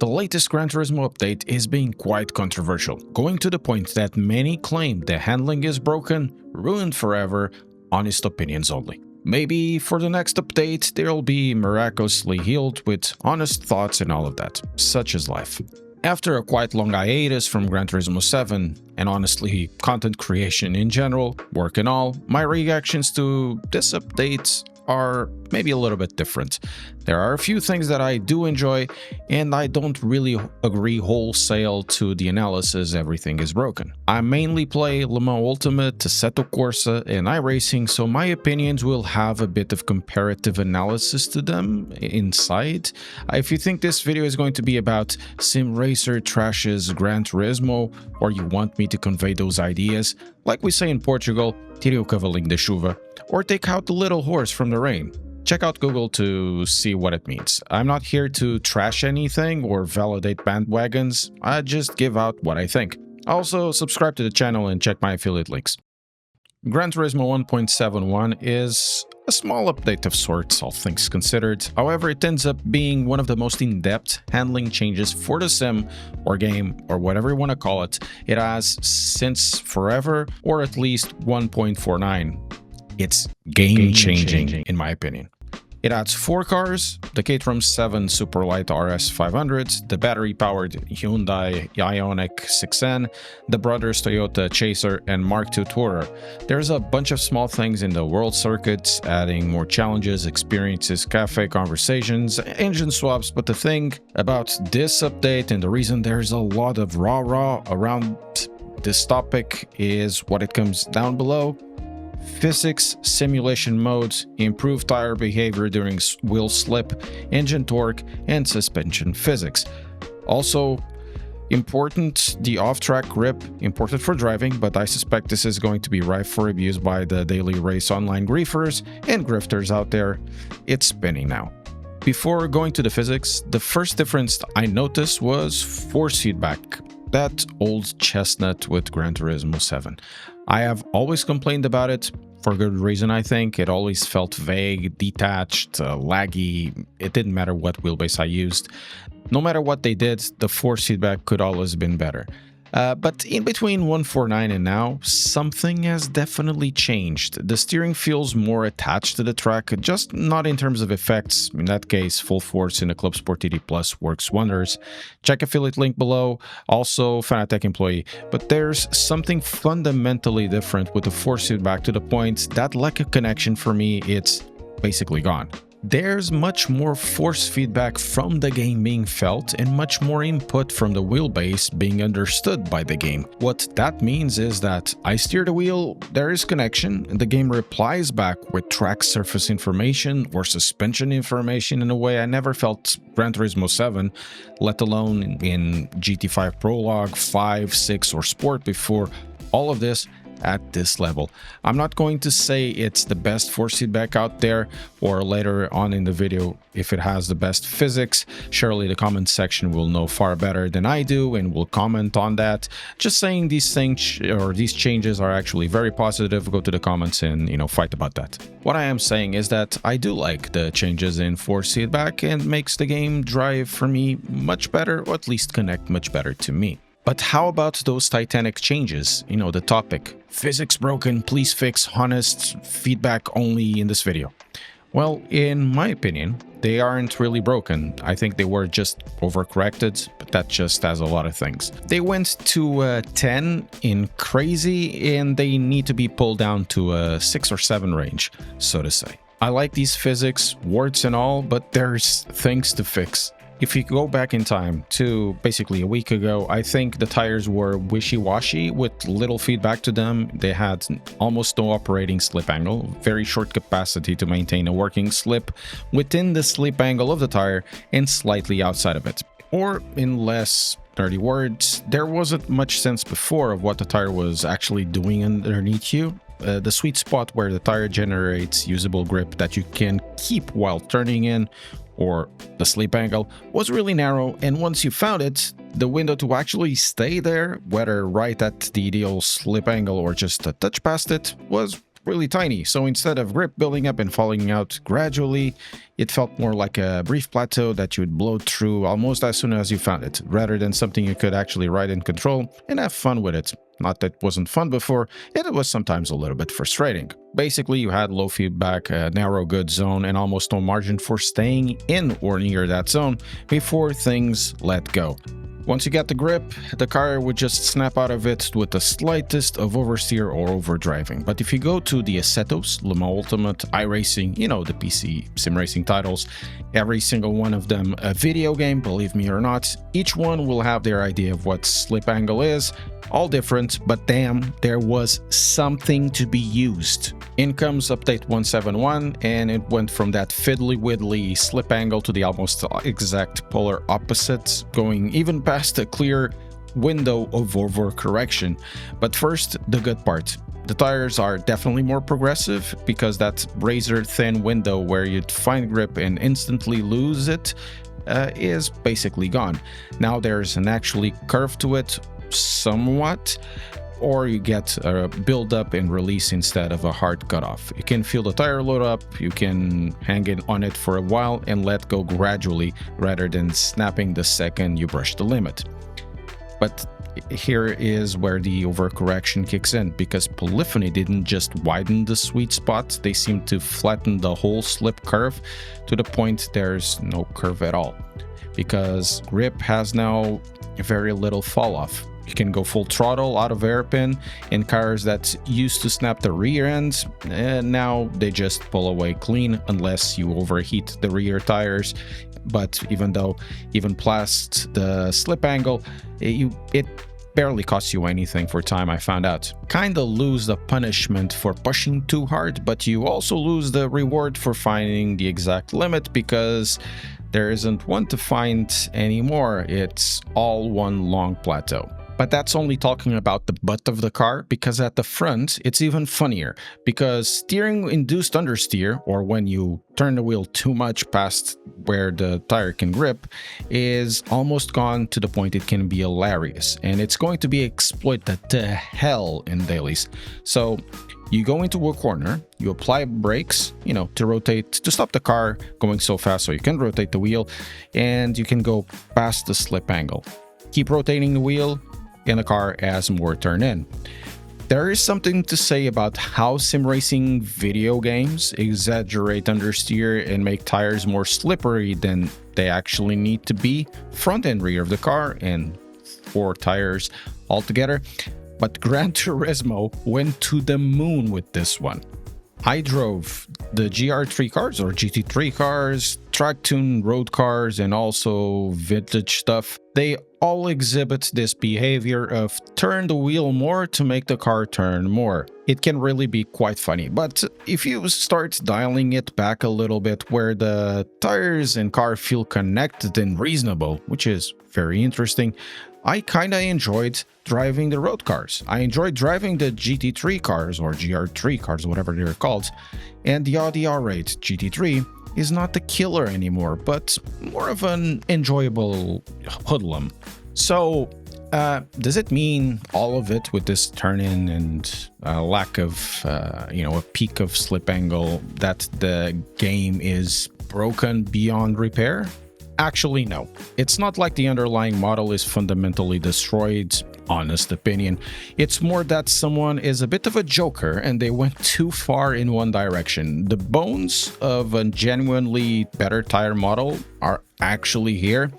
the latest Gran Turismo update is being quite controversial, going to the point that many claim the handling is broken, ruined forever, honest opinions only. Maybe for the next update they'll be miraculously healed with honest thoughts and all of that, such is life. After a quite long hiatus from Gran Turismo 7, and honestly content creation in general, work and all, my reactions to this update are maybe a little bit different. There are a few things that I do enjoy, and I don't really agree wholesale to the analysis everything is broken. I mainly play Le Mans Ultimate, Assetto Corsa, and iRacing, so my opinions will have a bit of comparative analysis to them inside. If you think this video is going to be about Sim Racer trashes Gran Turismo, or you want me to convey those ideas, like we say in Portugal, tire o cavalinho da chuva, or take out the little horse from the rain. Check out Google to see what it means. I'm not here to trash anything or validate bandwagons, I just give out what I think. Also, subscribe to the channel and check my affiliate links. Gran Turismo 1.71 is a small update of sorts, all things considered. However, it ends up being one of the most in-depth handling changes for the sim or game or whatever you want to call it. It has since forever, or at least 1.49. It's game-changing in my opinion. It adds 4 cars, the Caterham 7 Superlight RS 500, the battery-powered Hyundai Ioniq 6N, the brothers Toyota Chaser, and Mark II Tourer. There's a bunch of small things in the world circuits, adding more challenges, experiences, cafe conversations, engine swaps, but the thing about this update and the reason there's a lot of rah-rah around this topic is what it comes down below. Physics, simulation modes, improved tire behavior during wheel slip, engine torque, and suspension physics. Also important, the off-track grip, important for driving, but I suspect this is going to be rife for abuse by the daily race online griefers and grifters out there. It's spinning now. Before going to the physics, the first difference I noticed was force feedback. That old chestnut with Gran Turismo 7. I have always complained about it, for good reason I think. It always felt vague, detached, laggy. It didn't matter what wheelbase I used. No matter what they did, the force feedback could always been better. But in between 1.49 and now, something has definitely changed. The steering feels more attached to the track, just not in terms of effects. In that case, full force in the Club Sport TD Plus works wonders. Check affiliate link below, also Fanatec employee. But there's something fundamentally different with the force feedback to the point that lack of connection for me, it's basically gone. There's much more force feedback from the game being felt and much more input from the wheelbase being understood by the game. What that means is that I steer the wheel, there is connection, and the game replies back with track surface information or suspension information in a way I never felt Gran Turismo 7, let alone in GT5 Prologue, 5, 6 or Sport before. All of this at this level. I'm not going to say it's the best force feedback out there, or later on in the video if it has the best physics. Surely the comment section will know far better than I do and will comment on that. Just saying these things or these changes are actually very positive. Go to the comments and fight about that. What I am saying is that I do like the changes in force feedback and makes the game drive for me much better, or at least connect much better to me. But how about those titanic changes? The topic. Physics broken, please fix, honest feedback only in this video. Well, in my opinion, they aren't really broken. I think they were just overcorrected, but that just has a lot of things. They went to 10 in crazy, and they need to be pulled down to a 6 or 7 range, so to say. I like these physics, warts and all, but there's things to fix. If you go back in time to basically a week ago, I think the tires were wishy-washy with little feedback to them. They had almost no operating slip angle, very short capacity to maintain a working slip within the slip angle of the tire and slightly outside of it. Or in less nerdy words, there wasn't much sense before of what the tire was actually doing underneath you. The sweet spot where the tire generates usable grip that you can keep while turning in, or the slip angle, was really narrow, and once you found it, the window to actually stay there, whether right at the ideal slip angle or just a touch past it, was really tiny. So instead of grip building up and falling out gradually, it felt more like a brief plateau that you would blow through almost as soon as you found it, rather than something you could actually ride and control and have fun with it. Not that it wasn't fun before, it was sometimes a little bit frustrating. Basically, you had low feedback, a narrow good zone, and almost no margin for staying in or near that zone before things let go. Once you got the grip, the car would just snap out of it with the slightest of oversteer or overdriving. But if you go to the Assettos, Le Mans Ultimate, iRacing, you know, the PC sim racing titles, every single one of them a video game, believe me or not, each one will have their idea of what slip angle is, all different, but damn, there was something to be used. In comes update 171, and it went from that fiddly-widdly slip angle to the almost exact polar opposites, going even past a clear window of overcorrection. But first, the good part. The tires are definitely more progressive, because that razor-thin window where you'd find grip and instantly lose it is basically gone. Now there's an actually curve to it, somewhat, or you get a build up and release instead of a hard cutoff. You can feel the tire load up, you can hang it on it for a while and let go gradually rather than snapping the second you brush the limit. But here is where the overcorrection kicks in, because polyphony didn't just widen the sweet spot, they seem to flatten the whole slip curve to the point there's no curve at all, because grip has now very little fall off. You can go full throttle out of hairpin in cars that used to snap the rear ends, and now they just pull away clean unless you overheat the rear tires. But even past the slip angle, it barely costs you anything for time, I found out. Kinda lose the punishment for pushing too hard, but you also lose the reward for finding the exact limit, because there isn't one to find anymore. It's all one long plateau. But that's only talking about the butt of the car, because at the front, it's even funnier, because steering induced understeer, or when you turn the wheel too much past where the tire can grip, is almost gone to the point it can be hilarious, and it's going to be exploited to hell in dailies. So you go into a corner, you apply brakes, to rotate, to stop the car going so fast so you can rotate the wheel, and you can go past the slip angle. Keep rotating the wheel, and the car has more turn in. There is something to say about how sim racing video games exaggerate understeer and make tires more slippery than they actually need to be, front and rear of the car, and 4 tires altogether. But Gran Turismo went to the moon with this one. I drove the GR3 cars, or GT3 cars, track-tuned road cars, and also vintage stuff. They all exhibit this behavior of turn the wheel more to make the car turn more. It can really be quite funny, but if you start dialing it back a little bit where the tires and car feel connected and reasonable, which is very interesting, I kinda enjoyed driving the road cars. I enjoyed driving the GT3 cars, or GR3 cars, whatever they're called, and the Audi R8 GT3 is not the killer anymore, but more of an enjoyable hoodlum. So, does it mean all of it with this turn-in and lack of, a peak of slip angle, that the game is broken beyond repair? Actually, no. It's not like the underlying model is fundamentally destroyed, honest opinion. It's more that someone is a bit of a joker and they went too far in one direction. The bones of a genuinely better tire model are actually here.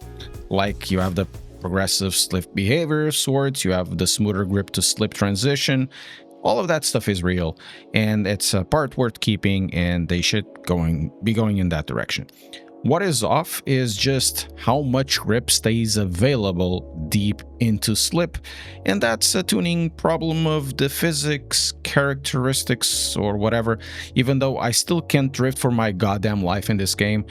Like, you have the progressive slip behavior sorts, you have the smoother grip to slip transition. All of that stuff is real, and it's a part worth keeping, and they should be going in that direction. What is off is just how much grip stays available deep into slip, and that's a tuning problem of the physics, characteristics, or whatever. Even though I still can't drift for my goddamn life in this game,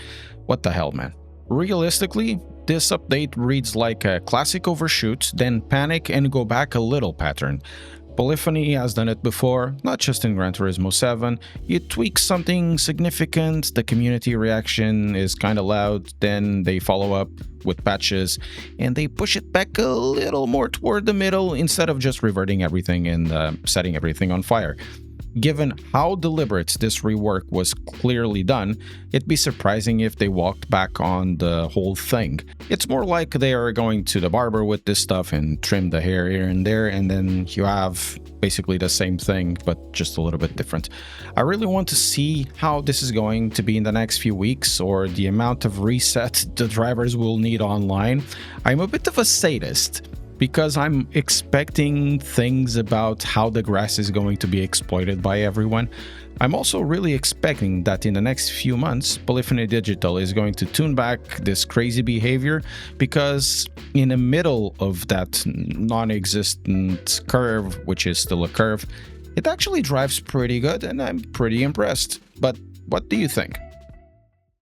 what the hell, man. Realistically, this update reads like a classic overshoot, then panic and go back a little pattern. Polyphony has done it before, not just in Gran Turismo 7. You tweak something significant, the community reaction is kinda loud, then they follow up with patches, and they push it back a little more toward the middle instead of just reverting everything and setting everything on fire. Given how deliberate this rework was clearly done, it'd be surprising if they walked back on the whole thing. It's more like they are going to the barber with this stuff and trim the hair here and there, and then you have basically the same thing, but just a little bit different. I really want to see how this is going to be in the next few weeks, or the amount of reset the drivers will need online. I'm a bit of a sadist, because I'm expecting things about how the grass is going to be exploited by everyone. I'm also really expecting that in the next few months, Polyphony Digital is going to tune back this crazy behavior, because in the middle of that non-existent curve, which is still a curve, it actually drives pretty good and I'm pretty impressed. But what do you think?